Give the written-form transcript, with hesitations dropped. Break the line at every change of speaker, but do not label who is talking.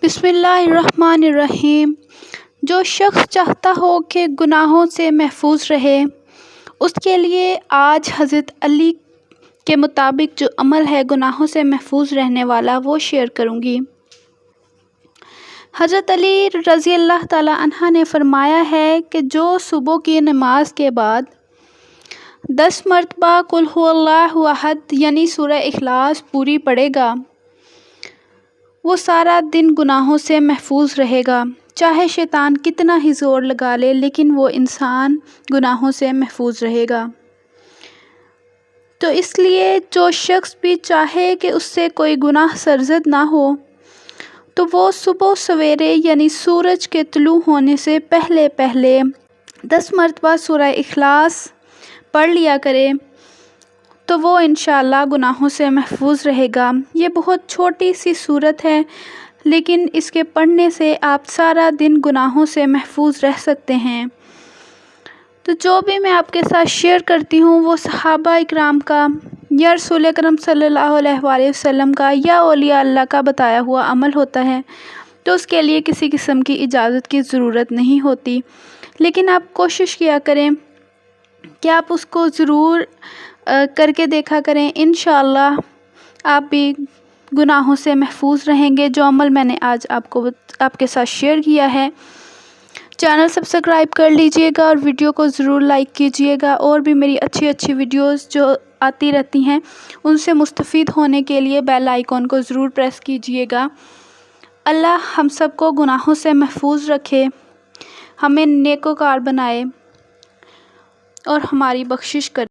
بسم اللہ الرحمن الرحیم۔ جو شخص چاہتا ہو کہ گناہوں سے محفوظ رہے، اس کے لیے آج حضرت علی کے مطابق جو عمل ہے گناہوں سے محفوظ رہنے والا، وہ شیئر کروں گی۔ حضرت علی رضی اللہ تعالیٰ عنہ نے فرمایا ہے کہ جو صبح کی نماز کے بعد 10 مرتبہ قل هو اللہ احد یعنی سورہ اخلاص پوری پڑھے گا، وہ سارا دن گناہوں سے محفوظ رہے گا۔ چاہے شیطان کتنا ہی زور لگا لے، لیکن وہ انسان گناہوں سے محفوظ رہے گا۔ تو اس لیے جو شخص بھی چاہے کہ اس سے کوئی گناہ سرزد نہ ہو، تو وہ صبح سویرے یعنی سورج کے طلوع ہونے سے پہلے 10 مرتبہ سورہ اخلاص پڑھ لیا کرے، تو وہ انشاءاللہ گناہوں سے محفوظ رہے گا۔ یہ بہت چھوٹی سی سورت ہے، لیکن اس کے پڑھنے سے آپ سارا دن گناہوں سے محفوظ رہ سکتے ہیں۔ تو جو بھی میں آپ کے ساتھ شیئر کرتی ہوں، وہ صحابہ اکرام کا یا رسول اکرم صلی اللہ علیہ وآلہ وسلم کا یا اولیاء اللہ کا بتایا ہوا عمل ہوتا ہے، تو اس کے لیے کسی قسم کی اجازت کی ضرورت نہیں ہوتی۔ لیکن آپ کوشش کیا کریں کہ آپ اس کو ضرور کر کے دیکھا کریں، انشاءاللہ آپ بھی گناہوں سے محفوظ رہیں گے۔ جو عمل میں نے آج آپ کے ساتھ شیئر کیا ہے، چینل سبسکرائب کر لیجئے گا اور ویڈیو کو ضرور لائک کیجئے گا، اور بھی میری اچھی ویڈیوز جو آتی رہتی ہیں ان سے مستفید ہونے کے لیے بیل آئیکن کو ضرور پریس کیجئے گا۔ اللہ ہم سب کو گناہوں سے محفوظ رکھے، ہمیں نیکوکار بنائے اور ہماری بخشش کرے۔